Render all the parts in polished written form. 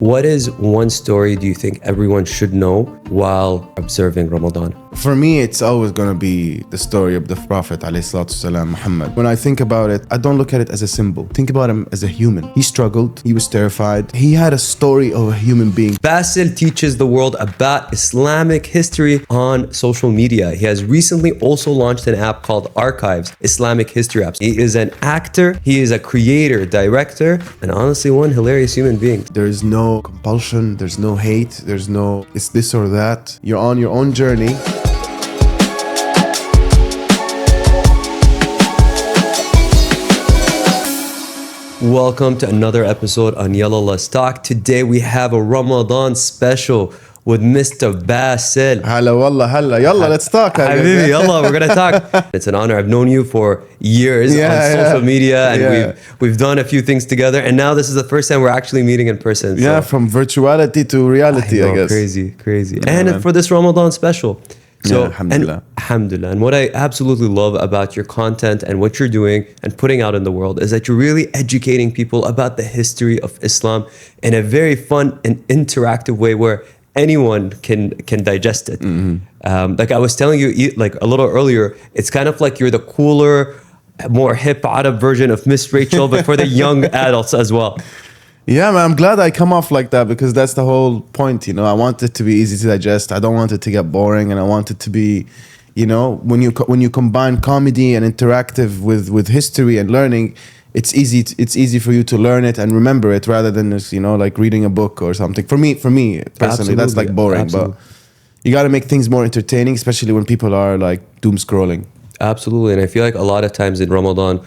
What is one story do you think everyone should know while observing Ramadan? For me, it's always going to be the story of the Prophet ﷺ, Muhammad. When I think about it, I don't look at it as a symbol. Think about him as a human. He struggled. He was terrified. He had a story of a human being. Basel teaches the world about Islamic history on social media. He has recently also launched an app called Archives, Islamic History Apps. He is an actor. He is a creator, director, and honestly, one hilarious human being. There is no compulsion. There's no hate. There's no, it's this or that. You're on your own journey. Welcome to another episode on Yalla Let's Talk. Today we have a Ramadan special with Mr. Basel. Hala wallah, hala. Yalla, let's talk. Habibi, yalla, we're gonna talk. It's an honor. I've known you for years on social media, and we've done a few things together. And now this is the first time we're actually meeting in person. Yeah, from virtuality to reality, I guess. Crazy. Yeah, and man. For this Ramadan special. So, alhamdulillah. Alhamdulillah. And what I absolutely love about your content and what you're doing and putting out in the world is that you're really educating people about the history of Islam in a very fun and interactive way where anyone can digest it. Like I was telling you like a little earlier, it's kind of like you're the cooler, more hip Arab version of Miss Rachel, but for the young adults as well. Yeah, man, I'm glad I come off like that because that's the whole point, you know. I want it to be easy to digest. I don't want it to get boring, and I want it to be, you know, when you combine comedy and interactive with history and learning, it's easy for you to learn it and remember it rather than just, you know, like reading a book or something. For me personally, Absolutely. that's like boring. Absolutely. But you got to make things more entertaining, especially when people are like doom scrolling. Absolutely, and I feel like a lot of times in Ramadan,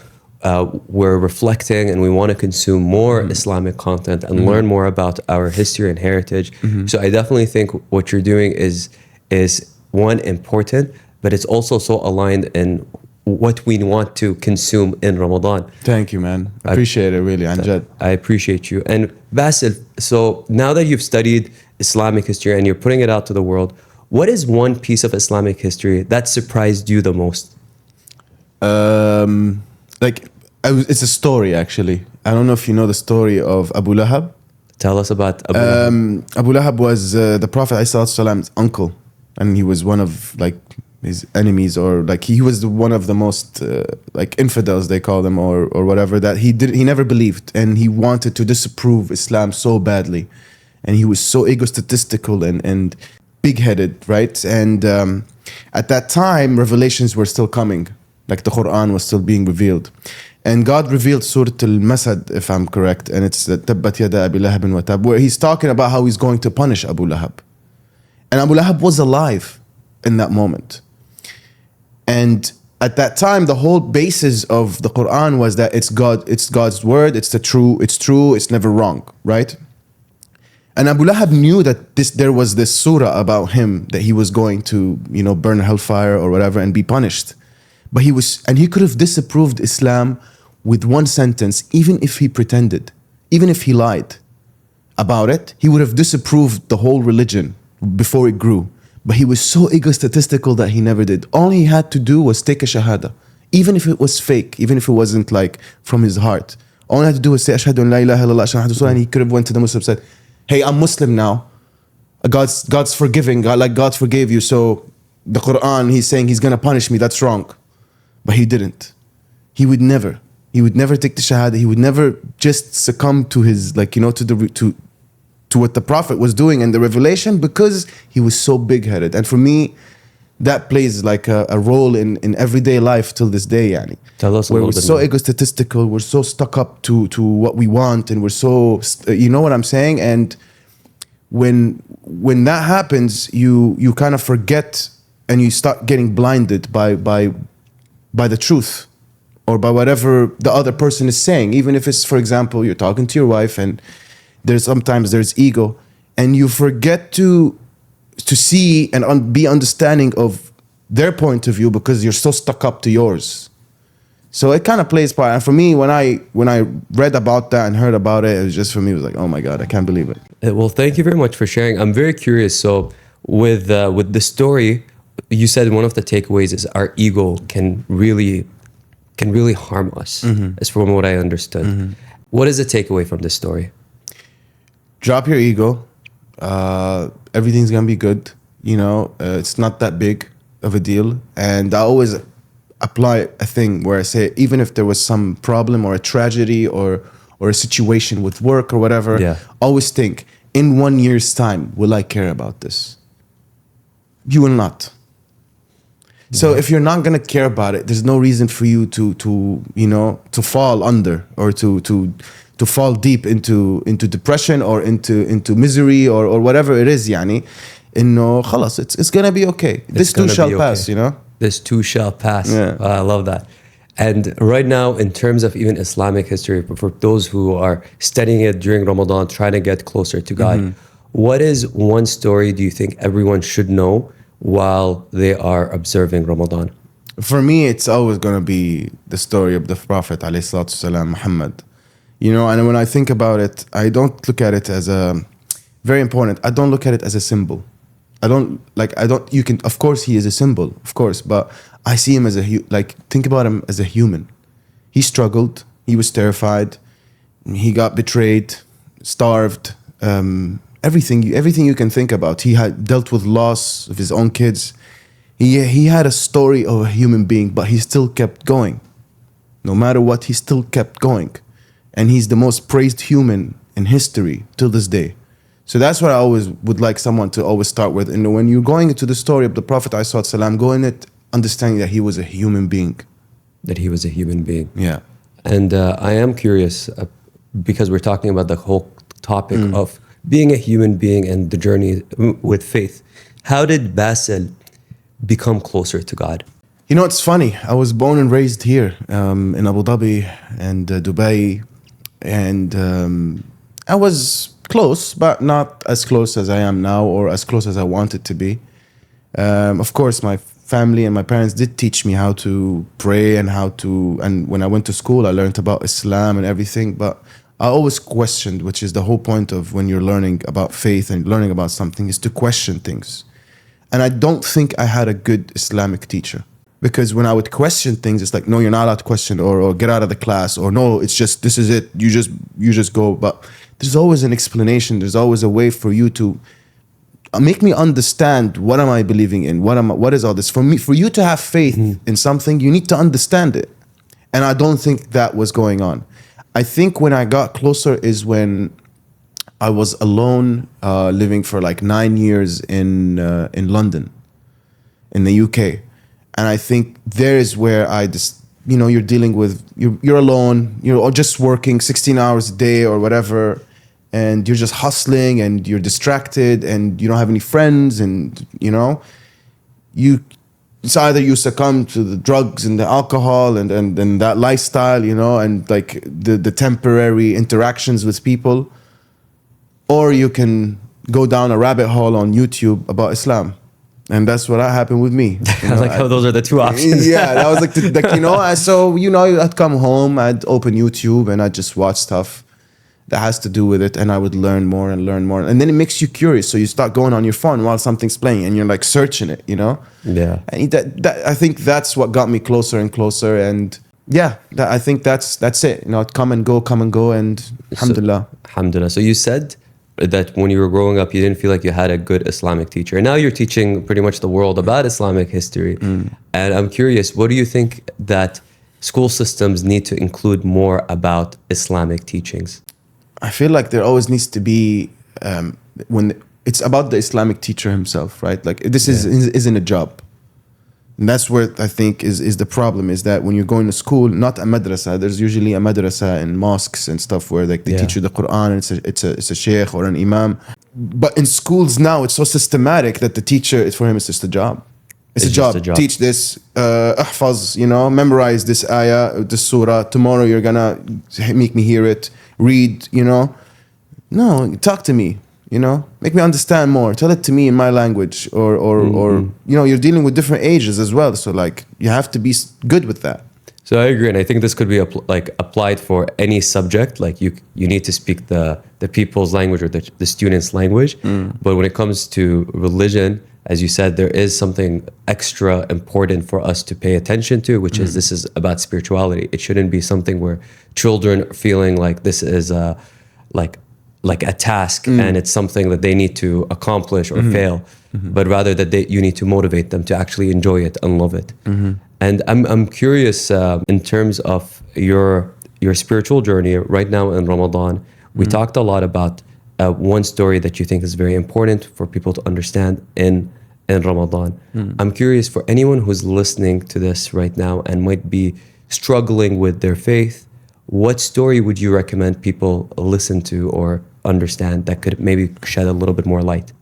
we're reflecting and we want to consume more Islamic content and learn more about our history and heritage. So I definitely think what you're doing is one, important, but it's also so aligned in what we want to consume in Ramadan. Thank you, man. Appreciate it, really, Anjad. I appreciate you. And Basel, so now that you've studied Islamic history and you're putting it out to the world, what is one piece of Islamic history that surprised you the most? It's a story, actually. I don't know if you know the story of Abu Lahab. Tell us about Abu Lahab. Abu Lahab was the Prophet ﷺ's uncle, and he was one of like his enemies, or like he was one of the most like infidels, they call them, or whatever, that he never believed, and he wanted to disapprove Islam so badly, and he was so egotistical and big-headed, right? And at that time, revelations were still coming, like the Qur'an was still being revealed. And God revealed Surah Al-Masad, if I'm correct, and it's Tabbat Yada Abi Lahabin wa Tab, where he's talking about how he's going to punish Abu Lahab. And Abu Lahab was alive in that moment. And at that time, the whole basis of the Quran was that it's God's word, it's true, it's never wrong, right? And Abu Lahab knew that there was this surah about him, that he was going to, you know, burn hellfire or whatever and be punished. But he could have disapproved Islam with one sentence, even if he pretended, even if he lied about it, he would have disapproved the whole religion before it grew. But he was so egotistical that he never did. All he had to do was take a shahada, even if it was fake, even if it wasn't like from his heart. All he had to do was say, Ashhadu an la ilaha illallah, ashhadu anna Rasulullah, and he could have went to the Muslim and said, hey, I'm Muslim now. God's forgiving, God forgave you, so the Quran, he's saying he's going to punish me, that's wrong. But he didn't. He would never take the shahada. He would never just succumb to his, like, you know, to what the Prophet was doing and the revelation, because he was so big-headed. And for me, that plays like a role in everyday life till this day, yani. Tell us a where little we're bit so more. egotistical, we're so stuck up to what we want, and we're so, you know what I'm saying? And when that happens, you kind of forget and you start getting blinded by the truth or by whatever the other person is saying. Even if it's, for example, you're talking to your wife and sometimes there's ego, and you forget to see and be understanding of their point of view because you're so stuck up to yours. So it kind of plays part. And for me, when I read about that and heard about it, it was just, for me, it was like, oh my God, I can't believe it. Well, thank you very much for sharing. I'm very curious. So with the story, you said one of the takeaways is our ego can really harm us, as from what I understood. What is the takeaway from this story? drop your ego. Everything's gonna be good. You know, it's not that big of a deal. And I always apply a thing where I say, even if there was some problem or a tragedy or a situation with work or whatever, Yeah. always think, in 1 year's time, will I care about this? You will not. So if you're not gonna care about it, there's no reason for you to fall under or to fall deep into depression or into misery or whatever it is. يعني إنه خلاص, it's gonna be okay. This too gonna shall be pass. okay. You know. This too shall pass. Yeah. I love that. And right now, in terms of even Islamic history, for those who are studying it during Ramadan, trying to get closer to God, what is one story do you think everyone should know while they are observing Ramadan? For me, it's always going to be the story of the Prophet ﷺ, Muhammad. You know, and when I think about it, I don't look at it as a very important. I don't look at it as a symbol. You can, of course, he is a symbol, of course, but I see him as think about him as a human. He struggled, he was terrified, he got betrayed, starved, everything you can think about. He had dealt with loss of his own kids. He had a story of a human being, but he still kept going. No matter what, he still kept going. And he's the most praised human in history till this day. So that's what I always would like someone to always start with. And when you're going into the story of the Prophet ﷺ, go in it understanding that he was a human being. That he was a human being. Yeah. And I am curious, because we're talking about the whole topic of being a human being and the journey with faith. How did Basel become closer to God? You know, it's funny. I was born and raised here in Abu Dhabi and Dubai. And I was close, but not as close as I am now or as close as I wanted to be. Of course, my family and my parents did teach me how to pray and and when I went to school, I learned about Islam and everything. But I always questioned, which is the whole point of when you're learning about faith and learning about something, is to question things. And I don't think I had a good Islamic teacher. Because when I would question things, it's like, no, you're not allowed to question, or get out of the class, or no, it's just, this is it, you just go. But there's always an explanation. There's always a way for you to make me understand, what am I believing in? What is all this? For you to have faith in something, you need to understand it. And I don't think that was going on. I think when I got closer is when I was alone, living for like 9 years in London, in the UK. And I think there is where I just, you're dealing with, you're alone, you're just working 16 hours a day or whatever, and you're just hustling and you're distracted and you don't have any friends, and, it's either you succumb to the drugs and the alcohol and that lifestyle, and like the temporary interactions with people, or you can go down a rabbit hole on YouTube about Islam. And that's what happened with me. I like how those are the two options. Yeah, that was I'd come home, I'd open YouTube and I'd just watch stuff that has to do with it, and I would learn more and learn more. And then it makes you curious. So you start going on your phone while something's playing and you're like searching it, Yeah. And that I think that's what got me closer and closer. And yeah, I think that's it. Come and go, and alhamdulillah. Alhamdulillah. So you said that when you were growing up, you didn't feel like you had a good Islamic teacher. And now you're teaching pretty much the world about Islamic history. And I'm curious, what do you think that school systems need to include more about Islamic teachings? I feel like there always needs to be, when it's about the Islamic teacher himself, right? Like this isn't a job. And that's where I think is the problem, is that when you're going to school, not a madrasa, there's usually a madrasa in mosques and stuff where like they teach you the Qur'an, and it's a sheikh or an imam. But in schools now, it's so systematic that the teacher, for him, it's just a job. It's a job. Teach this, ahfaz, memorize this ayah, this surah. Tomorrow you're gonna make me hear it, read, No, talk to me. Make me understand more. Tell it to me in my language, or you're dealing with different ages as well. So like you have to be good with that. So I agree, and I think this could be applied for any subject. Like you need to speak the people's language or the student's language. But when it comes to religion, as you said, there is something extra important for us to pay attention to, which is this is about spirituality. It shouldn't be something where children are feeling like this is like like a task and it's something that they need to accomplish or fail, but rather that you need to motivate them to actually enjoy it and love it. And I'm curious in terms of your spiritual journey right now in Ramadan. We talked a lot about one story that you think is very important for people to understand in Ramadan. I'm curious for anyone who's listening to this right now and might be struggling with their faith, what story would you recommend people listen to or understand that could maybe shed a little bit more light?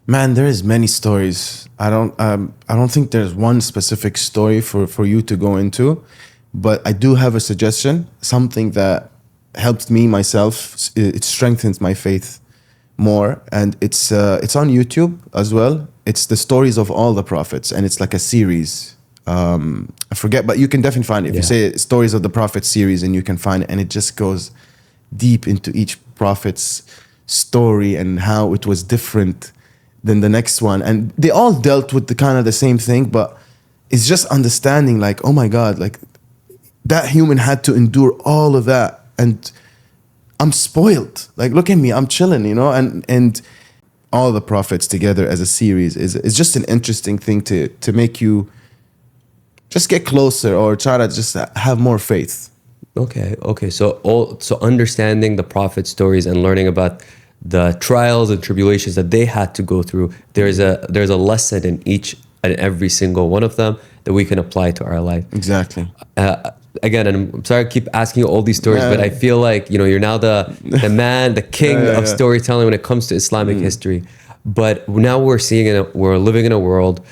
Man, there is many stories. I don't think there's one specific story for you to go into, but I do have a suggestion, something that helped me myself. It strengthens my faith more, and it's on YouTube as well. It's the stories of all the prophets, and it's like a series. I forget, but you can definitely find it. If you say stories of the prophet series, and you can find it, and it just goes deep into each prophet's story and how it was different than the next one. And they all dealt with the kind of the same thing, but it's just understanding like, oh my God, like that human had to endure all of that. And I'm spoiled. Like, look at me, I'm chilling, you know? And all the prophets together as a series is just an interesting thing to make you just get closer or try to just have more faith. Okay. So understanding the prophet stories and learning about the trials and tribulations that they had to go through, there's a lesson in each and every single one of them that we can apply to our life. Exactly. Again, and I'm sorry I keep asking you all these stories, but I feel like, you're now the man, the king of storytelling when it comes to Islamic history. But now we're living in a world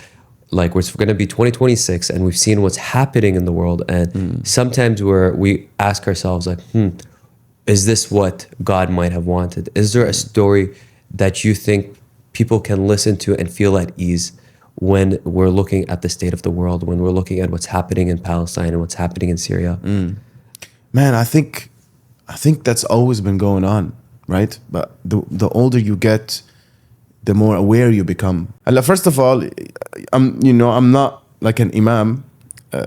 like it's going to be 2026, and we've seen what's happening in the world, and sometimes we ask ourselves like, is this what God might have wanted? Is there a story that you think people can listen to and feel at ease when we're looking at the state of the world, when we're looking at what's happening in Palestine and what's happening in Syria? Man, I think that's always been going on, right? But the older you get, the more aware you become. And first of all, I'm not like an imam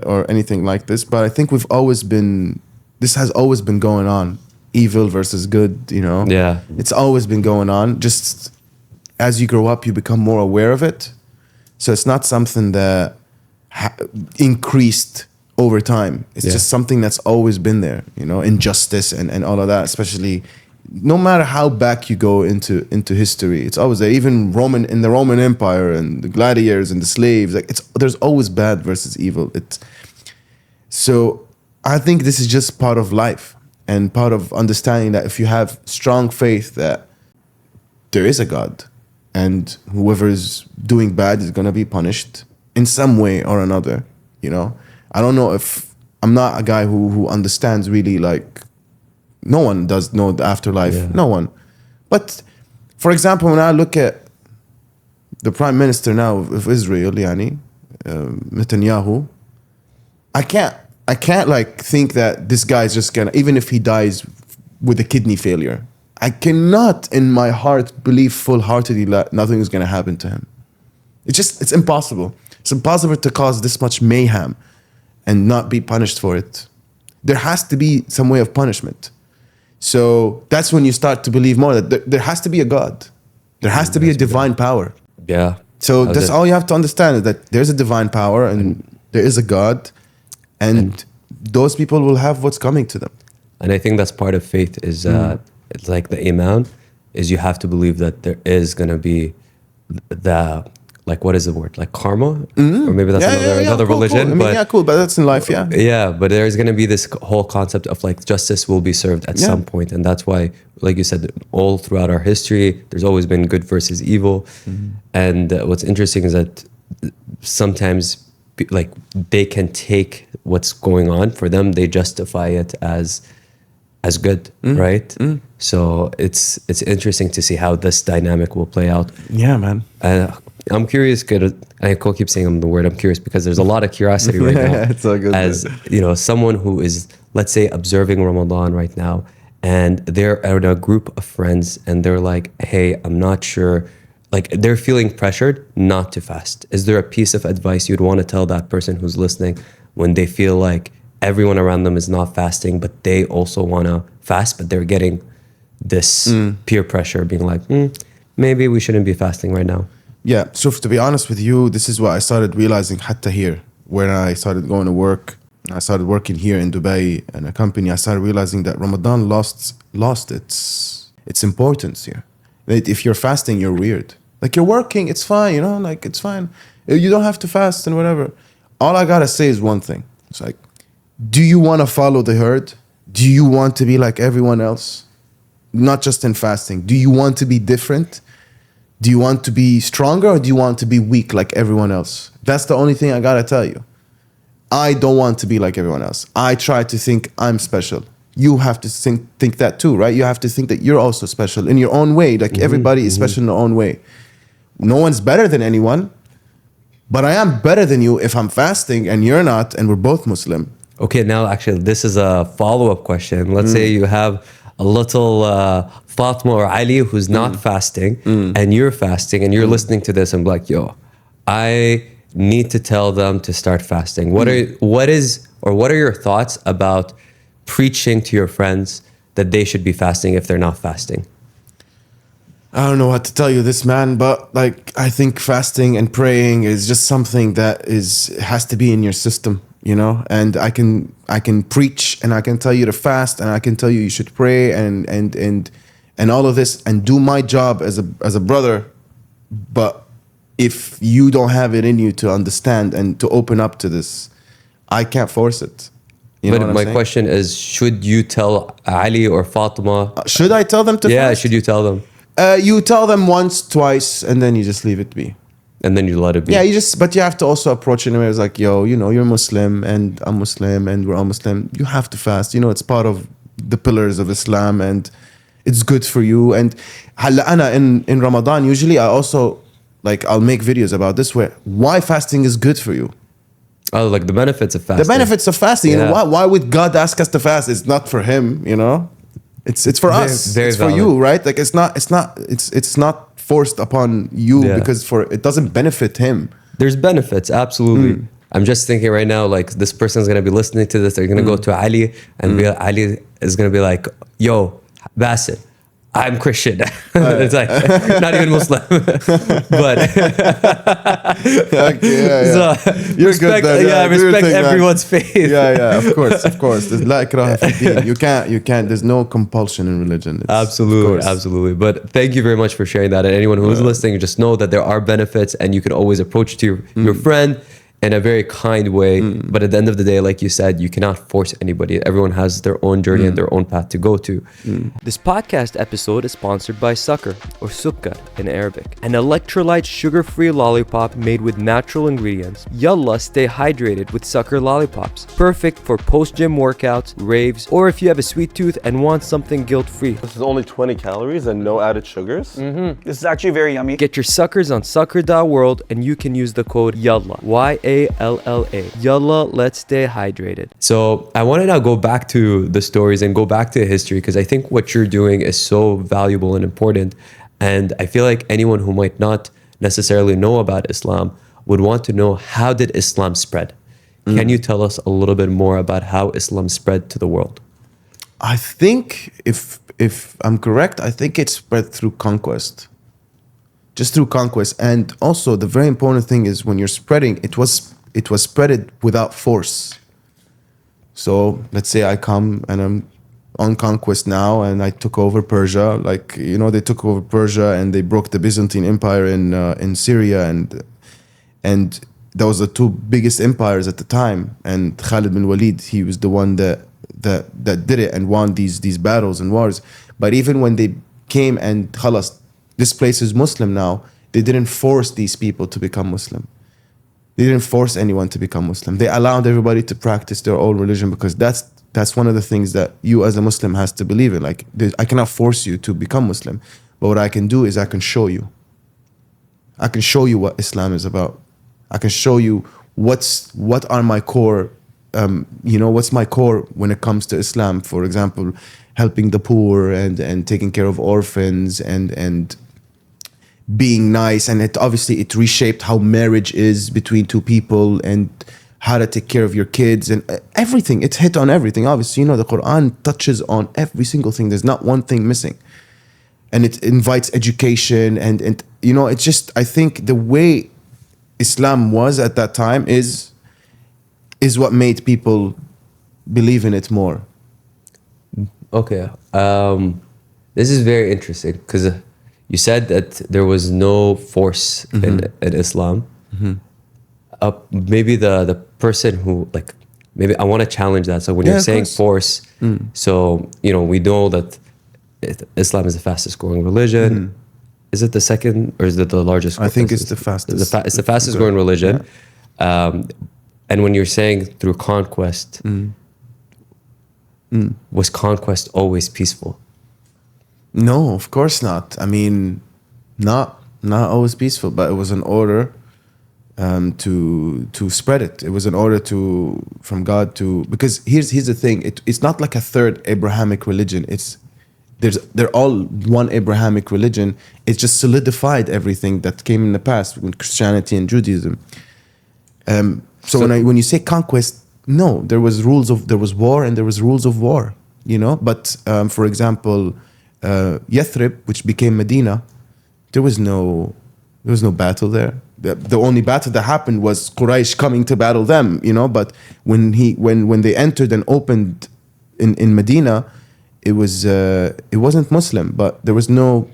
or anything like this, but I think this has always been going on. Evil versus good, Yeah. It's always been going on. Just as you grow up, you become more aware of it. So it's not something that increased over time. It's just something that's always been there, injustice and all of that, especially no matter how back you go into history, it's always there. Even in the Roman Empire and the gladiators and the slaves, like there's always bad versus evil. So I think this is just part of life and part of understanding that if you have strong faith that there is a God and whoever is doing bad is going to be punished in some way or another, I don't know if I'm not a guy who understands really, like, no one does know the afterlife. No one. But for example, when I look at the prime minister now of Israel, Netanyahu, I can't like think that this guy is just gonna, even if he dies with a kidney failure, I cannot in my heart believe full-heartedly that nothing is gonna happen to him. It's impossible. It's impossible to cause this much mayhem and not be punished for it. There has to be some way of punishment. So that's when you start to believe more that there has to be a God. There has to be a divine power. Yeah. So that's all you have to understand, is that there's a divine power and there is a God, and those people will have what's coming to them. And I think that's part of faith is it's like the iman, is you have to believe that there is going to be like, what is the word? Like karma? Or maybe that's another cool, religion. Cool. I mean, cool, but that's in life, Yeah, but there's going to be this whole concept of like justice will be served at some point. And that's why, like you said, all throughout our history, there's always been good versus evil. And what's interesting is that sometimes like they can take what's going on, for them, they justify it as good, right? So it's interesting to see how this dynamic will play out. Yeah, man. I'm curious. I keep saying the word. I'm curious because there's a lot of curiosity right now. It's all good. As someone who is, let's say, observing Ramadan right now, and they're in a group of friends, and they're like, "Hey, I'm not sure." Like they're feeling pressured not to fast. Is there a piece of advice you'd want to tell that person who's listening when they feel like everyone around them is not fasting, but they also want to fast, but they're getting this peer pressure, being like, maybe we shouldn't be fasting right now? Yeah, so to be honest with you, this is what I started realizing hatta here. When I started going to work, I started working here in Dubai in a company, I started realizing that Ramadan lost its importance here. That if you're fasting, you're weird. Like you're working, it's fine, you know, like it's fine. You don't have to fast and whatever. All I gotta say is one thing. It's like, do you want to follow the herd? Do you want to be like everyone else? Not just in fasting. Do you want to be different? Do you want to be stronger or do you want to be weak like everyone else? That's the only thing I gotta tell you. I don't want to be like everyone else. I try to think I'm special. You have to think that too, right? You have to think that you're also special in your own way. Like everybody is special in their own way. No one's better than anyone, but I am better than you if I'm fasting and you're not, and we're both Muslim. Okay, now actually, this is a follow-up question. Let's say you have a little Fatma or Ali who's not fasting, and you're fasting, and you're listening to this and be like, yo, I need to tell them to start fasting. What are your thoughts about preaching to your friends that they should be fasting if they're not fasting? I don't know what to tell you this, man, but like I think fasting and praying is just something that has to be in your system, you know? And I can preach and I can tell you to fast and I can tell you should pray and all of this and do my job as a brother, but if you don't have it in you to understand and to open up to this, I can't force it. You know but what I'm my saying? question is, should you tell Ali or Fatima? Should I tell them to Yeah, fast? should you tell them? You tell them once, twice, and then you just leave it be. And then you let it be. Yeah, but you have to also approach it in a way it's like, yo, you know, you're Muslim and I'm Muslim and we're all Muslim. You have to fast. You know, it's part of the pillars of Islam and it's good for you. And in Ramadan, usually I also, like, I'll make videos about this where why fasting is good for you. Oh, like the benefits of fasting. The benefits of fasting. Yeah. You know, why would God ask us to fast? It's not for him, you know? It's for us. Very it's valid. for you, right? Like it's not forced upon you because it doesn't benefit him. There's benefits, absolutely. I'm just thinking right now, like this person's gonna be listening to this. They're gonna go to Ali, and Ali is gonna be like, "Yo, Basit, I'm Christian." It's like not even Muslim, but so You're good then, I respect everyone's faith. Yeah, of course. There's la ikraha fi din. You can't. There's no compulsion in religion. Absolutely. But thank you very much for sharing that. And anyone who is listening, just know that there are benefits, and you can always approach to your friend in a very kind way. But at the end of the day, like you said, you cannot force anybody. Everyone has their own journey and their own path to go to. This podcast episode is sponsored by Sucker, or Sukkar in Arabic, an electrolyte sugar-free lollipop made with natural ingredients. Yalla, stay hydrated with Sucker lollipops. Perfect for post-gym workouts, raves, or if you have a sweet tooth and want something guilt-free. This is only 20 calories and no added sugars. This is actually very yummy. Get your suckers on sucker.world and you can use the code YALLA, YALLA. Yalla, let's stay hydrated. So I want to now go back to the stories and go back to history because I think what you're doing is so valuable and important. And I feel like anyone who might not necessarily know about Islam would want to know, how did Islam spread? Can you tell us a little bit more about how Islam spread to the world? I think if I'm correct, I think it spread through conquest. Just through conquest. And also the very important thing is when you're spreading, it was spreaded without force. So let's say I come and I'm on conquest now and I took over Persia. Like, you know, they took over Persia and they broke the Byzantine Empire in Syria and that was the two biggest empires at the time. And Khalid bin Walid, he was the one that did it and won these battles and wars. But even when they came and khalas, this place is Muslim now, they didn't force these people to become Muslim. They didn't force anyone to become Muslim. They allowed everybody to practice their own religion because that's one of the things that you as a Muslim has to believe in. Like, I cannot force you to become Muslim, but what I can do is I can show you. I can show you what Islam is about. I can show you what are my core, what's my core when it comes to Islam. For example, helping the poor and taking care of orphans and being nice. And it obviously reshaped how marriage is between two people and how to take care of your kids, and everything. It's hit on everything. Obviously, you know, the Quran touches on every single thing. There's not one thing missing. And it invites education, and you know, it's just, I think the way Islam was at that time is what made people believe in it more. Okay. This is very interesting because you said that there was no force in Islam. Maybe the person who, like, maybe I want to challenge that. So when you're saying force, so, you know, we know that Islam is the fastest growing religion. Is it the second or is it the largest? I think it's the fastest. It's the fastest growing religion. Yeah. And when you're saying through conquest, was conquest always peaceful? No, of course not. I mean, not always peaceful, but it was an order to spread it. It was an order from God to, because here's the thing. It's not like a third Abrahamic religion. They're all one Abrahamic religion. It's just solidified everything that came in the past with Christianity and Judaism. So when you say conquest, no, there was war and there was rules of war, you know. But for example, Yathrib, which became Medina, there was no battle there. The only battle that happened was Quraysh coming to battle them, you know. But when they entered and opened in Medina, it wasn't Muslim, but there was no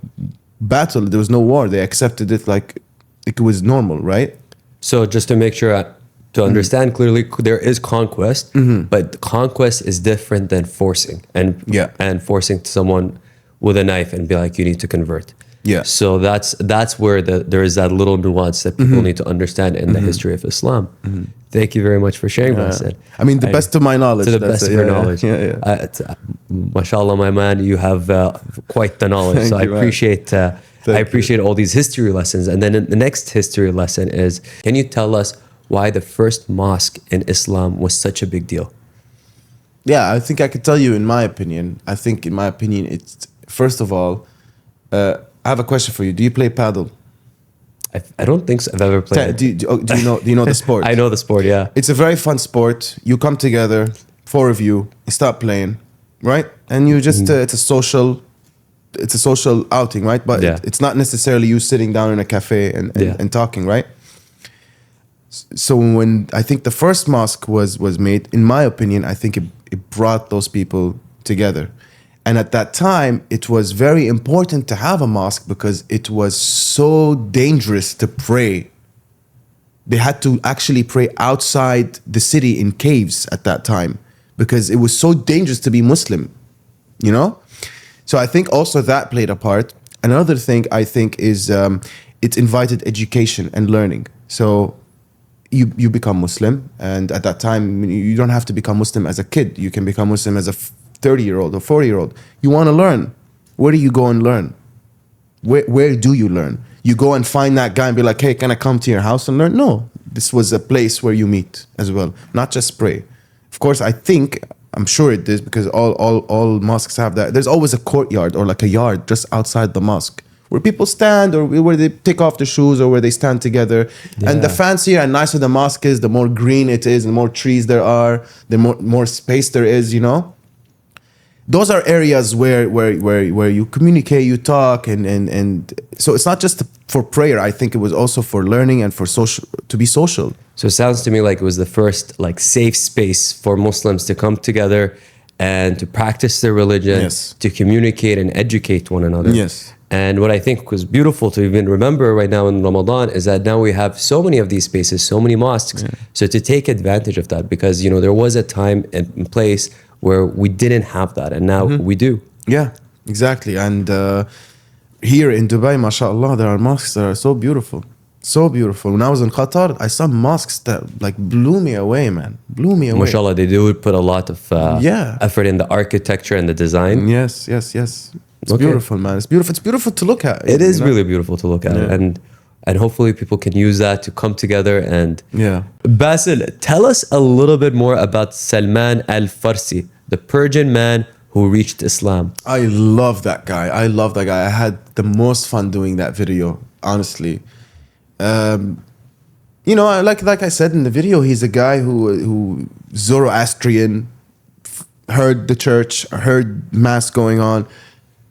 battle, there was no war. They accepted it like it was normal, right? So just to make sure to understand clearly, there is conquest, but conquest is different than forcing and forcing someone with a knife and be like, you need to convert. Yeah. So that's where there is that little nuance that people need to understand in the history of Islam. Thank you very much for sharing that. I mean, the best of my knowledge. To the best of your knowledge. Yeah. Mashallah, my man, you have quite the knowledge. So I appreciate all these history lessons. And then the next history lesson is, can you tell us why the first mosque in Islam was such a big deal? Yeah, I think I could tell you in my opinion. I think in my opinion, it's, first of all, I have a question for you. Do you play paddle? I don't think so. I've ever played it. Do you know the sport? I know the sport, yeah. It's a very fun sport. You come together, 4 of you start playing, right? And you just it's a social outing, right? But it's not necessarily you sitting down in a cafe and talking, right? So when I think the first mosque was made, in my opinion, I think it brought those people together. And at that time, it was very important to have a mosque because it was so dangerous to pray. They had to actually pray outside the city in caves at that time because it was so dangerous to be Muslim, you know? So I think also that played a part. Another thing I think is it invited education and learning. So you become Muslim, and at that time, you don't have to become Muslim as a kid. You can become Muslim as a 30-year-old or 40-year-old. You want to learn. Where do you go and learn? Where do you learn? You go and find that guy and be like, hey, can I come to your house and learn? No, this was a place where you meet as well, not just pray. Of course, I'm sure it is because all mosques have that. There's always a courtyard or like a yard just outside the mosque where people stand or where they take off their shoes or where they stand together. Yeah. And the fancier and nicer the mosque is, the more green it is and more trees there are, the more space there is, you know? Those are areas where you communicate, you talk, and so it's not just for prayer. I think it was also for learning and for to be social. So it sounds to me like it was the first like safe space for Muslims to come together and to practice their religion, yes, to communicate and educate one another. Yes. And what I think was beautiful to even remember right now in Ramadan is that now we have so many of these spaces, so many mosques. Yeah. So to take advantage of that, because you know there was a time and place where we didn't have that, and now we do. Yeah, exactly. And here in Dubai, mashallah, there are mosques that are so beautiful. So beautiful. When I was in Qatar, I saw mosques that like blew me away, man. Blew me away. Mashallah, they do put a lot of effort in the architecture and the design. Yes. It's beautiful, man. It's beautiful. It's beautiful to look at. It is really beautiful to look at. Yeah. And hopefully people can use that to come together and... Yeah. Basel, tell us a little bit more about Salman Al-Farsi, the Persian man who reached Islam. I love that guy. I had the most fun doing that video, honestly. You know, like I said in the video, he's a guy who Zoroastrian, heard the church, heard mass going on.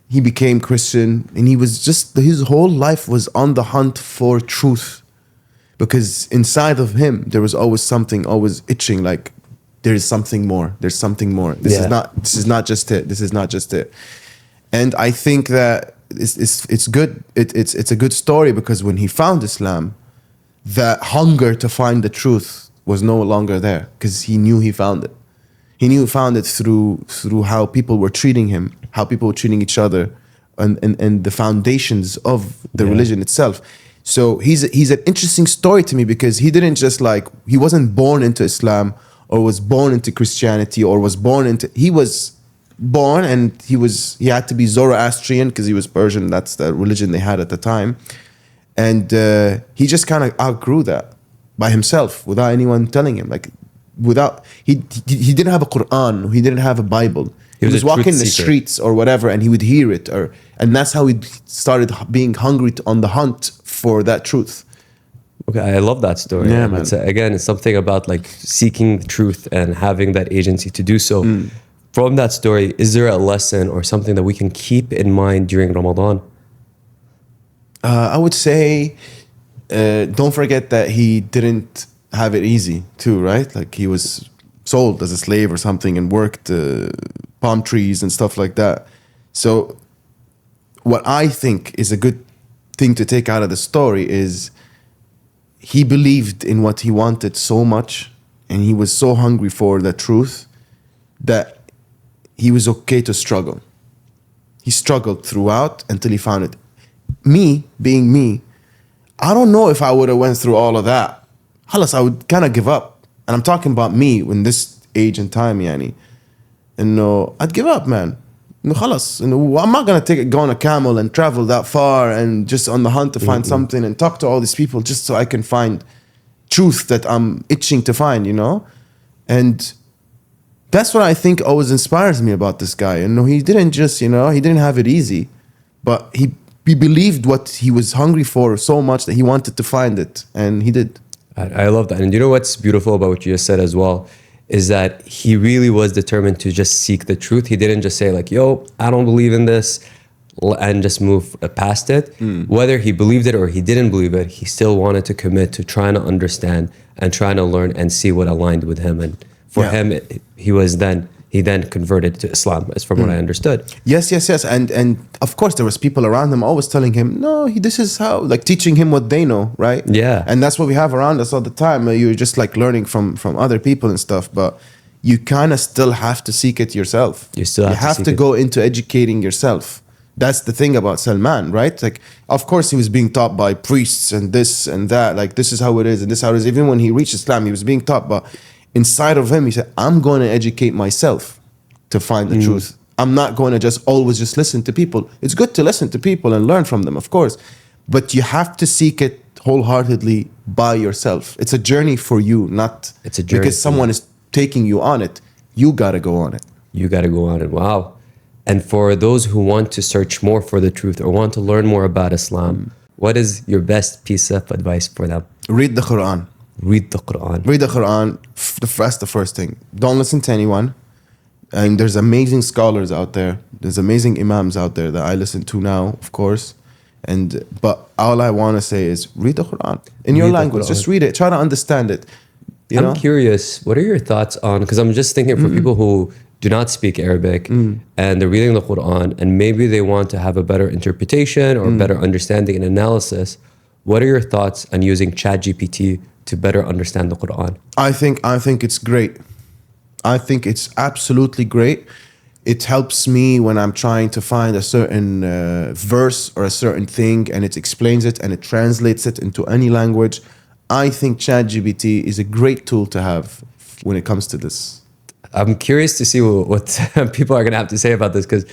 He became Christian, and he was just, his whole life was on the hunt for truth, because inside of him there was always something, always itching, like there is something more. There's something more. This is not just it. This is not just it. And I think that it's good. It's a good story, because when he found Islam, that hunger to find the truth was no longer there, because he knew he found it. He knew he found it through how people were treating him, how people were treating each other, and the foundations of the religion itself. So he's an interesting story to me, because he didn't just he wasn't born into Islam or was born into Christianity or was born into, he was born and he had to be Zoroastrian because he was Persian. That's the religion they had at the time. And he just kind of outgrew that by himself without anyone telling him. He didn't have a Qur'an, he didn't have a Bible. He was walking the streets or whatever, and he would hear it, and that's how he started being hungry on the hunt for that truth. Okay, I love that story. Yeah, man. It's something about seeking the truth and having that agency to do so. From that story, is there a lesson or something that we can keep in mind during Ramadan? I would say, don't forget that he didn't have it easy too, right? He was sold as a slave or something and worked palm trees and stuff like that. So what I think is a good thing to take out of the story is he believed in what he wanted so much, and he was so hungry for the truth that he was okay to struggle. He struggled throughout until he found it. Me, being me, I don't know if I would have went through all of that. Halas, I would kind of give up. And I'm talking about me in this age and time, yani. And I'd give up, man. Khalas, I'm not going to go on a camel and travel that far and just on the hunt to find something and talk to all these people just so I can find truth that I'm itching to find, And that's what I think always inspires me about this guy. He didn't just, he didn't have it easy, but he believed what he was hungry for so much that he wanted to find it, and he did. I love that. And you know what's beautiful about what you just said as well is that he really was determined to just seek the truth. He didn't just say yo, I don't believe in this, and just move past it. Whether he believed it or he didn't believe it, he still wanted to commit to trying to understand and trying to learn and see what aligned with him. And for him, he then converted to Islam, as from what I understood. Yes. And of course, there was people around him always telling him, no, this is how, teaching him what they know, right? Yeah. And that's what we have around us all the time. You're just learning from other people and stuff, but you kind of still have to seek it yourself. You still have to go into educating yourself. That's the thing about Salman, right? Of course, he was being taught by priests and this and that. This is how it is and this is how it is. Even when he reached Islam, he was being taught, but inside of him, he said, I'm going to educate myself to find the truth. I'm not going to always listen to people. It's good to listen to people and learn from them, of course, but you have to seek it wholeheartedly by yourself. It's a journey for you, it's a journey because someone is taking you on it. You got to go on it. You got to go on it. Wow. And for those who want to search more for the truth or want to learn more about Islam, what is your best piece of advice for them? Read the Qur'an. Read the Qur'an. Read the Qur'an. That's the first thing. Don't listen to anyone. And there's amazing scholars out there. There's amazing imams out there that I listen to now, of course. But all I want to say is read the Qur'an in your language. Just read it. Try to understand it. I'm curious, what are your thoughts on, because I'm just thinking for people who do not speak Arabic and they're reading the Qur'an and maybe they want to have a better interpretation or better understanding and analysis. What are your thoughts on using ChatGPT to better understand the Qur'an? I think it's great. I think it's absolutely great. It helps me when I'm trying to find a certain verse or a certain thing, and it explains it and it translates it into any language. I think ChatGPT is a great tool to have when it comes to this. I'm curious to see what people are going to have to say about this, because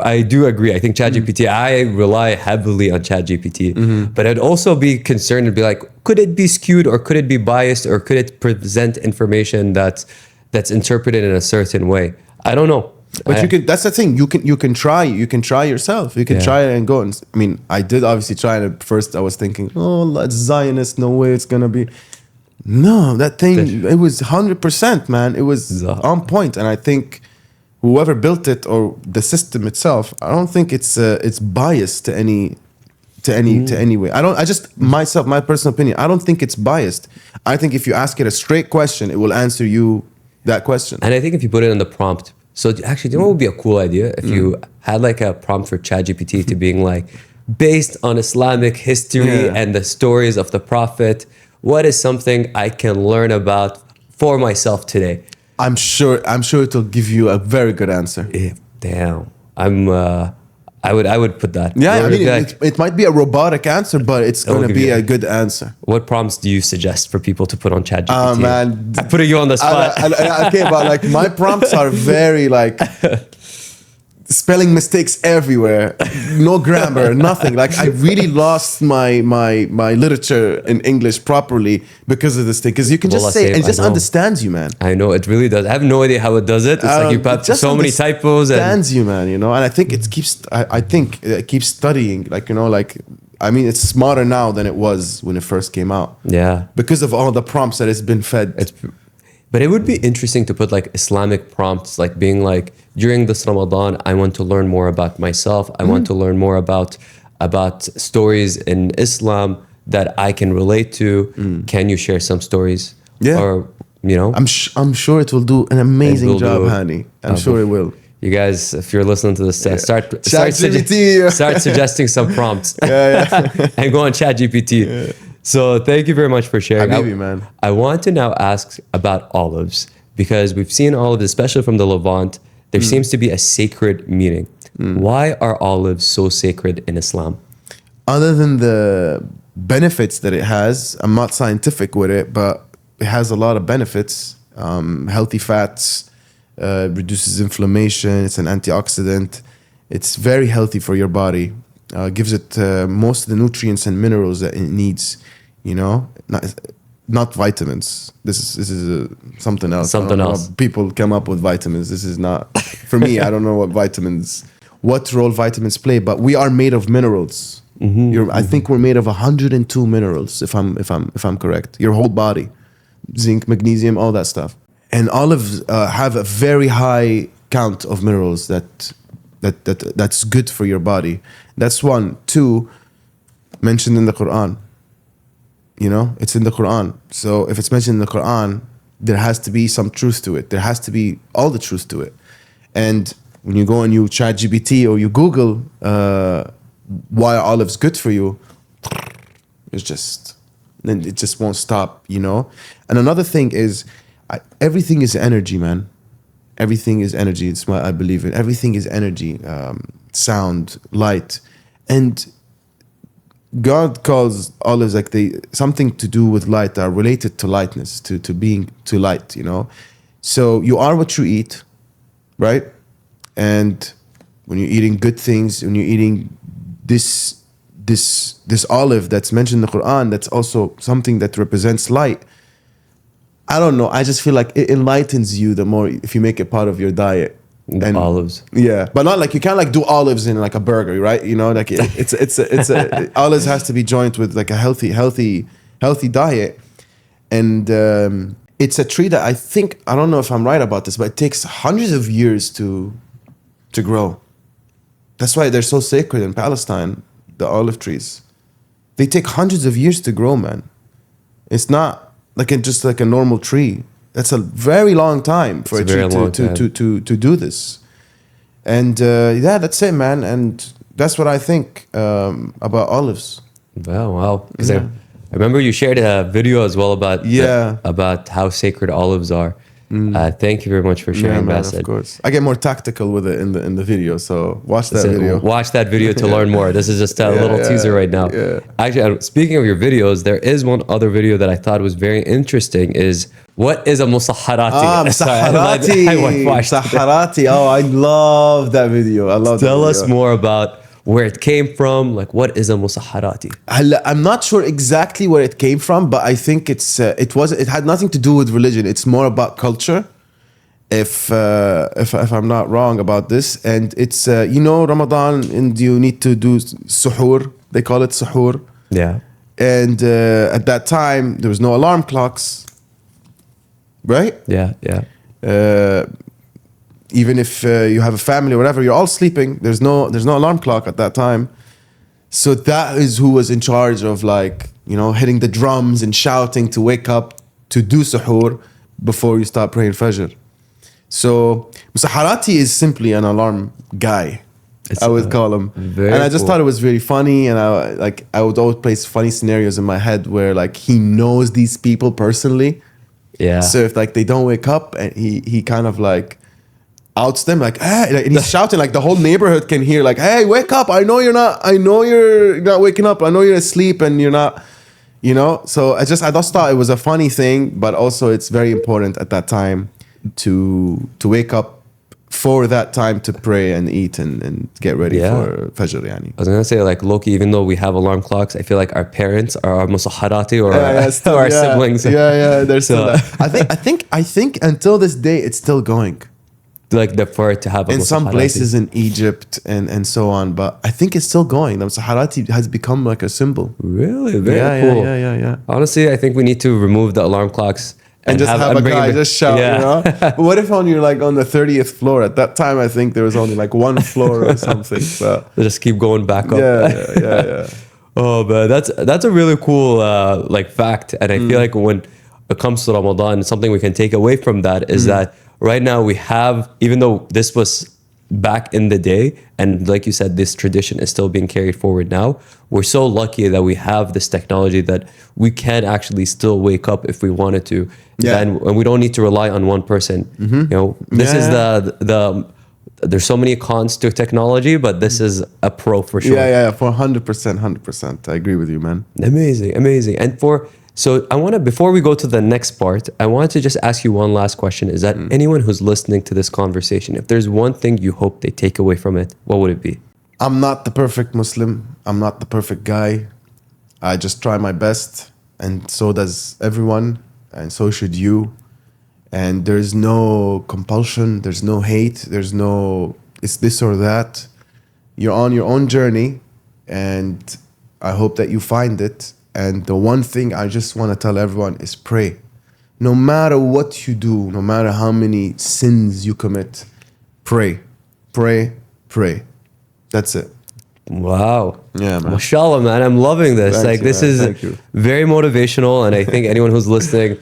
I do agree. I think ChatGPT, I rely heavily on ChatGPT, but I'd also be concerned and be like, could it be skewed or could it be biased or could it present information that's interpreted in a certain way? I don't know. But you can. That's the thing. You can try. You can try yourself. You can try it and go. And I mean, I did obviously try it. At first, I was thinking, oh, it's Zionist. No way, it's gonna be. No, that thing, it was 100%, man. It was Zah. on point. And I think whoever built it or the system itself, I don't think it's biased to any way. I just, myself, my personal opinion, I don't think it's biased. I think if you ask it a straight question, it will answer you that question. And I think if you put it in the prompt, so actually, do you know what would be a cool idea? If you had like a prompt for ChatGPT to being like, based on Islamic history and the stories of the Prophet, what is something I can learn about for myself today? I'm sure it'll give you a very good answer. Yeah, damn. I would put that. Yeah, I Or mean, be like, it might be a robotic answer, but it's going to give be you a good answer. what prompts do you suggest for people to put on ChatGPT? Man, I'm putting you on the spot. okay, but like my prompts are very like spelling mistakes everywhere, no grammar, nothing. Like I really lost my literature in English properly because of this thing. Because you can just Wallah, say same, it just I know. understands you, man. I know it really does. I have no idea how it does it. It's like you It have just so many typos and understands you, man. You know, and I think it keeps. I think it keeps studying. Like you know, like I mean, it's smarter now than it was when it first came out. yeah. Because of all the prompts that it's been fed. But it would be interesting to put like Islamic prompts, like being like, during this Ramadan, I want to learn more about myself. I want to learn more about stories in Islam that I can relate to. Can you share some stories? Yeah. Or, you know, I'm sure it will do an amazing will job, do- Hani. I'm sure it will. you guys, if you're listening to this, start ChatGPT. start suggesting some prompts Yeah. and go on ChatGPT. So thank you very much for sharing. Habibi, man. I want to now ask about olives because we've seen olives, especially from the Levant. There seems to be a sacred meaning. Why are olives so sacred in Islam? Other than the benefits that it has, I'm not scientific with it, but it has a lot of benefits. Healthy fats, reduces inflammation. It's an antioxidant. It's very healthy for your body. Gives it most of the nutrients and minerals that it needs. You know, not vitamins. This is something else. Something I don't know else. how people come up with vitamins. This is not for me. I don't know what role vitamins play, but we are made of minerals. I think we're made of 102 minerals, if I'm correct. Your whole body, zinc, magnesium, all that stuff. And olives have a very high count of minerals that's good for your body. That's one. Two, mentioned in the Qur'an. You know, it's in the Qur'an. So if it's mentioned in the Qur'an, there has to be some truth to it. There has to be all the truth to it. And when you go and you ChatGPT or you Google why are olives good for you, it just won't stop, you know. And another thing is, everything is energy, man. Everything is energy. It's what I believe in. Everything is energy, sound, light, and God calls olives like something to do with light that are related to lightness, to being to light, you know. So you are what you eat, right? And when you're eating good things, when you're eating this olive that's mentioned in the Quran, that's also something that represents light. I don't know. I just feel like it enlightens you the more if you make it part of your diet. And olives. Yeah, but not like you can't like do olives in like a burger, right? You know, like olives has to be joined with like a healthy diet, and it's a tree that I don't know if I'm right about this, but it takes hundreds of years to grow. That's why they're so sacred in Palestine. The olive trees, they take hundreds of years to grow, man. It's not like just like a normal tree. That's a very long time for a tree to do this. And yeah, that's it, man. And that's what I think about olives. Wow. Because I remember you shared a video as well about about how sacred olives are. Thank you very much for sharing, man, Bassett. of course. I get more tactical with it in the video, so watch that video. Watch that video to learn more. This is just a little teaser right now. Yeah. Actually, speaking of your videos, there is one other video that I thought was very interesting. Is what is a musaharati? Musaharati. I watched it. Musaharati. Oh, I love that video. I love that Tell video. us more about where it came from. Like, what is a musaharati? I'm not sure exactly where it came from, but I think it had nothing to do with religion. It's more about culture, if I'm not wrong about this. And it's Ramadan, and you need to do suhoor. They call it suhoor. Yeah. And at that time, there was no alarm clocks, right? Yeah. Even if you have a family or whatever, you're all sleeping. There's no alarm clock at that time. So that is who was in charge of, like, you know, hitting the drums and shouting to wake up to do suhoor before you start praying Fajr. So Musaharati is simply an alarm guy. I would call him. And I just thought it was very funny, and I would always place funny scenarios in my head where, like, he knows these people personally. Yeah. So if, like, they don't wake up, and he kind of, like, outs them, like, hey, and he's shouting, like, the whole neighborhood can hear, like, hey, wake up, I know you're not waking up, I know you're asleep and you're not, you know. So I just thought it was a funny thing, but also it's very important at that time to wake up for that time to pray and eat and get ready for Fajr. Yani. I was gonna say, like, Loki, even though we have alarm clocks, I feel like our parents are our musaharati or our siblings. They're still there. I think until this day it's still going. Like, for it to have in some places in Egypt and so on, but I think it's still going. The Musaharati has become like a symbol. Really? Very cool. Yeah. Honestly, I think we need to remove the alarm clocks and just have a guy just shout, you know? But what if you're like on the 30th floor? At that time, I think there was only like one floor or something. So they just keep going back up. Yeah. Oh, but that's a really cool like fact. And I feel like when it comes to Ramadan, something we can take away from that is that right now we have, even though this was back in the day, and like you said, this tradition is still being carried forward now, we're so lucky that we have this technology that we can actually still wake up if we wanted to. And we don't need to rely on one person. You know, this is the there's so many cons to technology, but this is a pro for sure. For 100%. I agree with you, man. Amazing. And so I want to, before we go to the next part, I wanted to just ask you one last question. Is that anyone who's listening to this conversation, if there's one thing you hope they take away from it, what would it be? I'm not the perfect Muslim. I'm not the perfect guy. I just try my best, and so does everyone, and so should you. And there's no compulsion. There's no hate. There's no, it's this or that. You're on your own journey, and I hope that you find it. And the one thing I just want to tell everyone is pray. No matter what you do, no matter how many sins you commit, pray. That's it. Wow. Yeah, man. Mashallah, man. I'm loving this. Thank you, this man. is Thank you. very motivational. And I think anyone who's listening,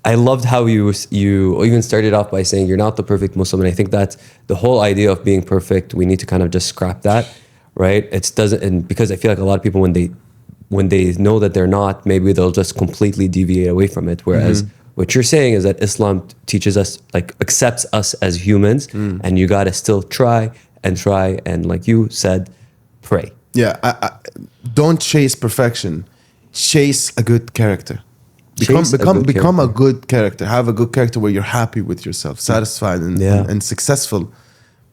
I loved how you even started off by saying you're not the perfect Muslim. And I think that's the whole idea of being perfect. We need to kind of just scrap that, right? And because I feel like a lot of people, when they know that they're not, maybe they'll just completely deviate away from it. Whereas what you're saying is that Islam teaches us, like, accepts us as humans, and you got to still try, and like you said, pray. Yeah, I don't chase perfection. Chase a good character. Become a good character. Have a good character where you're happy with yourself, satisfied and successful.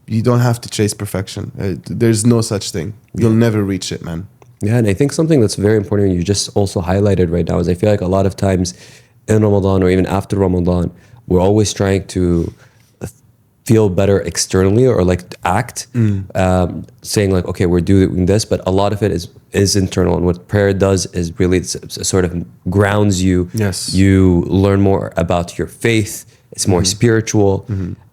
You don't have to chase perfection. There's no such thing. You'll never reach it, man. Yeah, and I think something that's very important you just also highlighted right now is I feel like a lot of times in Ramadan or even after Ramadan, we're always trying to feel better externally or like act, saying like, okay, we're doing this, but a lot of it is internal. And what prayer does is really it sort of grounds you. Yes. You learn more about your faith. It's more spiritual.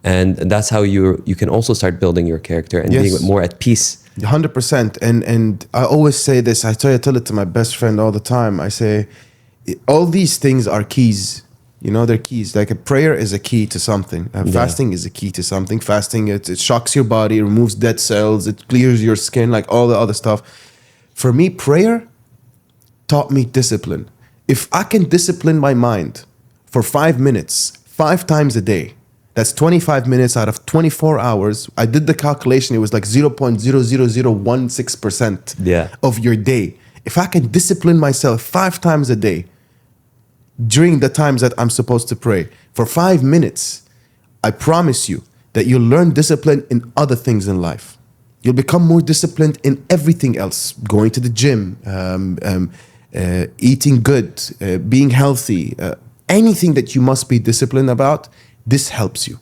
And that's how you can also start building your character and being more at peace. 100%. And I always say this, I tell it to my best friend all the time. I say, all these things are keys. You know, they're keys. Like a prayer is a key to something. Fasting is a key to something. Fasting, it shocks your body, it removes dead cells, it clears your skin, like all the other stuff. For me, prayer taught me discipline. If I can discipline my mind for 5 minutes, 5 times a day, that's 25 minutes out of 24 hours. I did the calculation. It was like 0.00016% of your day. If I can discipline myself 5 times a day during the times that I'm supposed to pray for 5 minutes, I promise you that you'll learn discipline in other things in life. You'll become more disciplined in everything else. Going to the gym, eating good, being healthy, anything that you must be disciplined about. This helps you.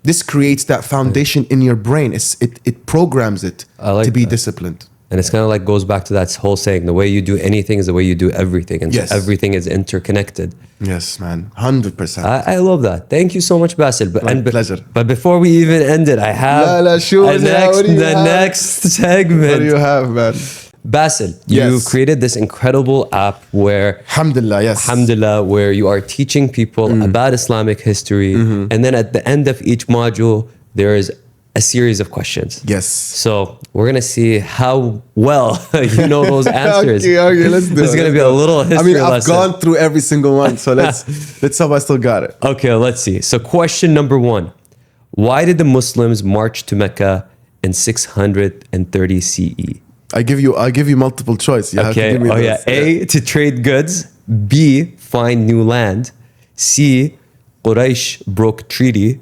This creates that foundation in your brain. It programs it to be disciplined. And it's kind of like goes back to that whole saying, the way you do anything is the way you do everything. And Yes. so everything is interconnected. Yes, man. 100%. I love that. Thank you so much, Basil. But, My pleasure. But before we even end it, I have La, sure, a yeah, what do you have? next segment. What do you have, man? Basil, Yes. you created this incredible app where Alhamdulillah, yes. Alhamdulillah, where you are teaching people about Islamic history. And then at the end of each module, there is a series of questions. Yes. So we're going to see how well you know those answers. Okay, let's do it. This is going to be a little history I've lesson. gone through every single one, so let's hope I still got it. Okay, let's see. So question number 1. Why did the Muslims march to Mecca in 630 CE? I give you multiple choice. You have to Okay. give me Oh yeah. those. A, to trade goods. B, find new land. C, Quraysh broke treaty.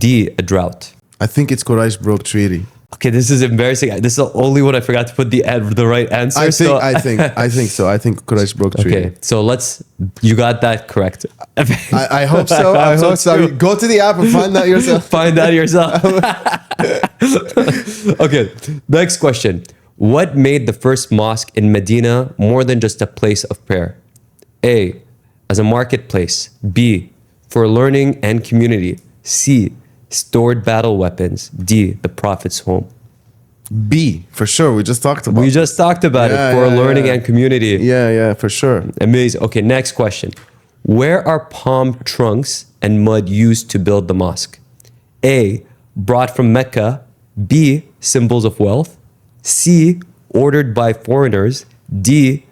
D, a drought. I think it's Quraysh broke treaty. Okay, this is embarrassing. This is the only one I forgot to put the right answer. I think so. I think Quraysh broke treaty. Okay, so you got that correct. I hope so. I hope so. too. Go to the app and find that yourself. Find that yourself. Okay, next question. What made the first mosque in Medina more than just a place of prayer? A, as a marketplace. B, for learning and community. C, stored battle weapons. D, the Prophet's home. B, for sure. We just talked about We just talked about Yeah, it for yeah, learning yeah. and community. Yeah, for sure. Amazing. Okay, next question. Where are palm trunks and mud used to build the mosque? A, brought from Mecca. B, symbols of wealth. C, ordered by foreigners. D,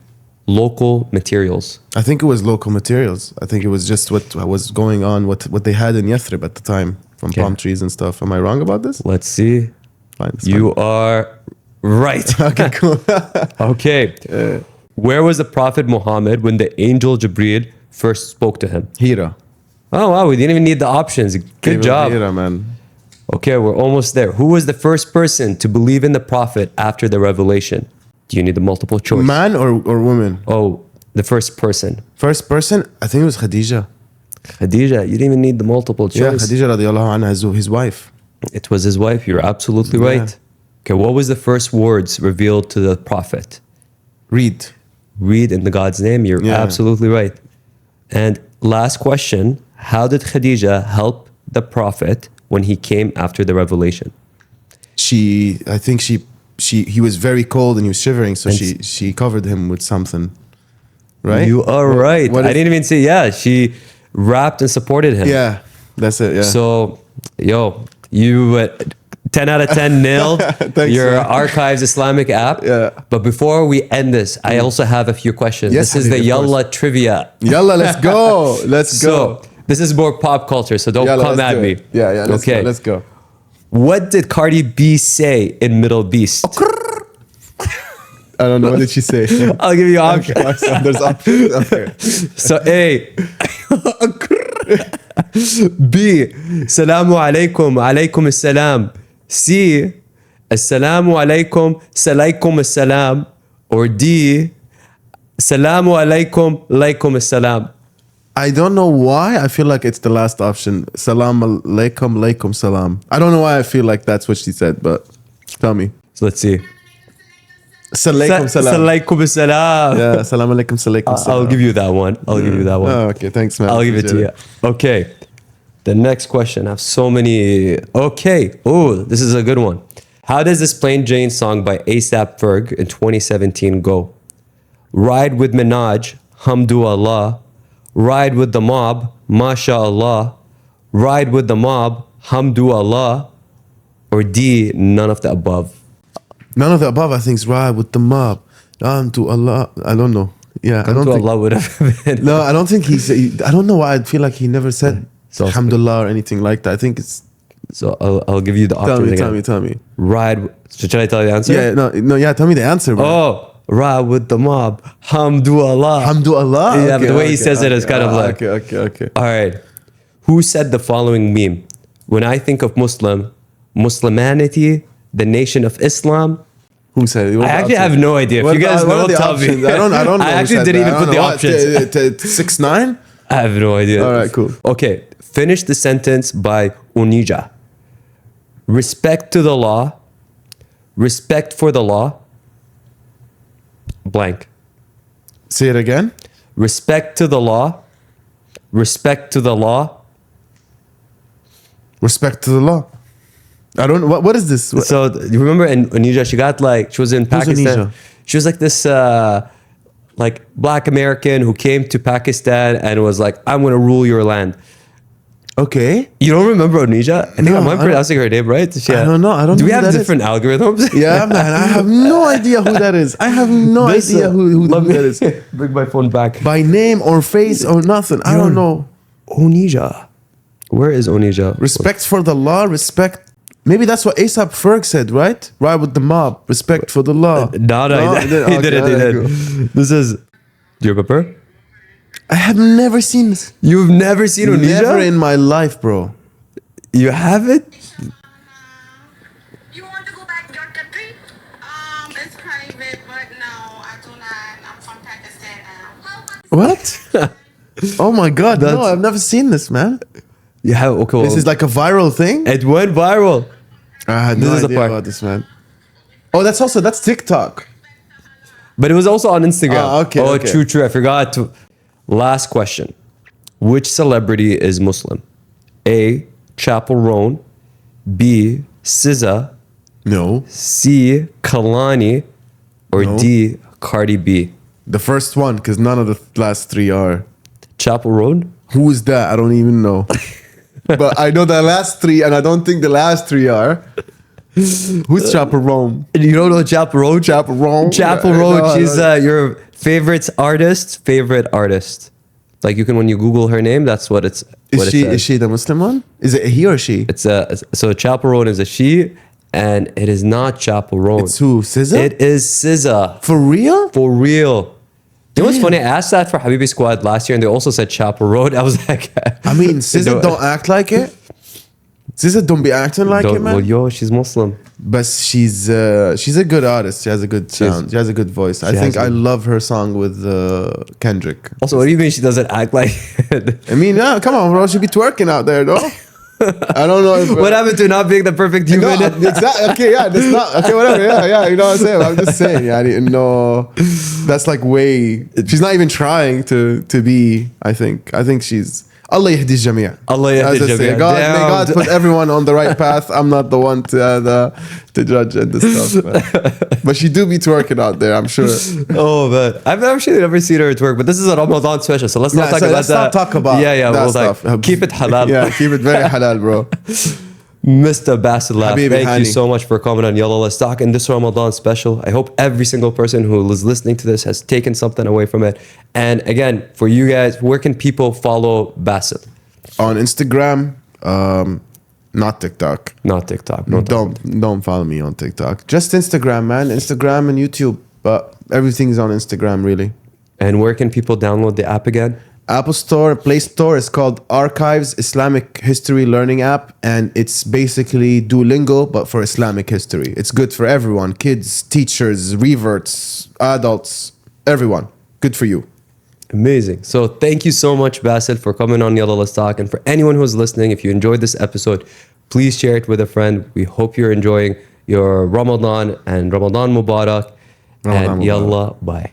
local materials. I think it was local materials. I think it was just what was going on, what they had in Yathrib at the time from Okay. palm trees and stuff. Am I wrong about this? Let's see. Fine, it's You are right. fine. Okay, cool. Okay. Where was the Prophet Muhammad when the angel Jibreel first spoke to him? Hira. Oh, wow. We didn't even need the options. Good Cave of job. Hira, man. Okay, we're almost there. Who was the first person to believe in the Prophet after the revelation? Do you need the multiple choice? Man or woman? Oh, the first person. First person, I think it was Khadija. Khadija. You didn't even need the multiple choice. Yeah, Khadija radiallahu anha, his wife. It was his wife. You're absolutely Yeah. right. Okay, what was the first words revealed to the Prophet? Read. Read in the God's name. You're Yeah. absolutely right. And last question, how did Khadija help the Prophet when he came after the revelation? I think he was very cold and he was shivering, so And she covered him with something. Right? You are right. what I is- didn't even say, yeah, she wrapped and supported him. Yeah, that's it. Yeah. So, you 10 out of 10 nailed Thanks, your man. Archives Islamic app. Yeah. But before we end this, I also have a few questions. Yes, This is the Habibi, of course. Yalla trivia. Yalla, let's go. Let's go. So, this is more pop culture, so don't Yalla, come let's at do me. it. Yeah, Okay. Let's go. What did Cardi B say in Middle Beast? I don't know. What did she say? I'll give you options. Okay, there's options. Okay. So A. B. Salamu alaikum, alaikum assalam. C. Assalamu alaikum, salaykum assalam. Or D. Salamu alaikum, alaikum assalam. I don't know why. I feel like it's the last option. Salam alaikum, alaikum salam. I don't know why I feel like that's what she said, but tell me. So let's see. Salaykum salam. Salaykum assalam. Yeah, salam alaikum, salaykum salam. I'll give you that one. I'll give you that one. Oh, okay, thanks, man. I'll give it to you. Okay. The next question. I have so many. Okay. Oh, this is a good one. How does this Plain Jane song by A$AP Ferg in 2017 go? Ride with Minaj, Hamdu Allah. Ride with the mob, MashaAllah. Ride with the mob, Hamdu Allah. Or D, none of the above. None of the above, I think, is right with the mob. To Allah. I don't know. Yeah, I don't Hamdu think. Allah would have been. No, I don't think he said. I don't know why. I feel like he never said So- Alhamdulillah or anything like that. I think it's. So I'll give you the options again. Tell me. Ride. So should I tell you the answer? Yeah, tell me the answer, bro. Oh, ride with the mob, Hamdu Allah. Alhamdulillah. Yeah, but the way he says it is kind of like. Okay. All right. Who said the following meme? When I think of Muslimanity, the nation of Islam. Who said it? I actually have no idea. If you guys know, tell me. I don't know. I actually didn't even put the options. 6ix9ine? I have no idea. All right, cool. Okay, finish the sentence by Unija. Respect to the law, respect for the law, blank. Say it again. Respect to the law. Respect to the law. Respect to the law. I don't know. What is this? So you remember in Onija, she was in Pakistan. Onija? She was like this like black American who came to Pakistan and was like, I'm gonna rule your land. Okay. You don't remember Onija? I think No, I'm I don't- pronouncing her name right. I don't know. I don't Do know we who have that is. different algorithms? Yeah, man. I have no idea who that is. I have no This, idea who let me that is. bring my phone back. By name or face or nothing. I don't know. Onija. Where is Onija? Respect for the law. Respect. Maybe that's what A$AP Ferg said, right? Ride with the mob. Respect for the law. No, he did. He Okay, did it. He alright, did. cool. This is. Do you remember? I have never seen this. You've never seen Onija? Never in my life, bro. You have it? You want to go back to your country? It's private, but no, I do not. I'm from Pakistan now. What? Oh my god, no, I've never seen this, man. You have. Okay. This well, is like a viral thing? it went viral. I had This no is the idea part. about this, man. Oh, that's TikTok. But it was also on Instagram. Ah, okay, Oh, okay. true. I forgot to. Last question. Which celebrity is Muslim? A. Chapel Roan. B. SZA. No. C. Kalani. Or No. D. Cardi B. The first one, because none of the last three are. Chapel Roan? Who is that? I don't even know. But I know the last three, and I don't think the last three are. Who's Chapel Rome? You don't know Chapel Roan? Chapel Rome? Chapel No, Roan. I She's don't- your favorite artist. Like you can, when you Google her name, that's what it's. What Is she the Muslim one? Is it he or she? It's a so Chapel Roan is a she, and it is not Chapel Roan. It's who? SZA? It is SZA. For real? For real. You know what's Damn. funny? I asked that for Habibi Squad last year, and they also said Chapel Road. I was like, I mean, SZA don't act like it. SZA don't be acting like it, man. Well, yo, she's Muslim. But she's a good artist. She has a good sound. She has a good voice. I She think has I a- love her song with Kendrick. Also, what do you mean she doesn't act like it? I mean, yeah, come on, bro. She be twerking out there, though. I don't know if. What happened to not being the perfect No, human? exactly. Okay, yeah, that's not okay. Whatever. Yeah. You know what I'm saying? I'm just saying. Yeah, I didn't know. That's like way. She's not even trying to be. I think she's. Allah yahdi al-jami'. Allah yahdi As I say, al-jami'. May Damn. God put everyone on the right path. I'm not the one to judge and this stuff. But she do be twerking out there, I'm sure. Oh man, I've actually never seen her at work, but this is a Ramadan special, so let's not Yeah, talk so about let's that. not talk about yeah, that we'll stuff. like, keep it halal. Yeah, keep it very halal, bro. Mr. Basel, Habibi thank you Hani. so much for coming on Yalla Let's Talk in this Ramadan special. I hope every single person who is listening to this has taken something away from it. And again, for you guys, where can people follow Basel? On Instagram, not TikTok. Not TikTok. No Don't follow me on TikTok. Just Instagram, man. Instagram and YouTube. But everything's on Instagram, really. And where can people download the app again? Apple Store, Play Store is called Archives Islamic History Learning App, and it's basically Duolingo but for Islamic history. It's good for everyone: kids, teachers, reverts, adults, everyone. Good for you. Amazing. So thank you so much, Basel, for coming on Yalla Let's Talk. And for anyone who's listening, if you enjoyed this episode, please share it with a friend. We hope you're enjoying your Ramadan and Ramadan Mubarak. Ramadan And Mubarak. Yalla, bye.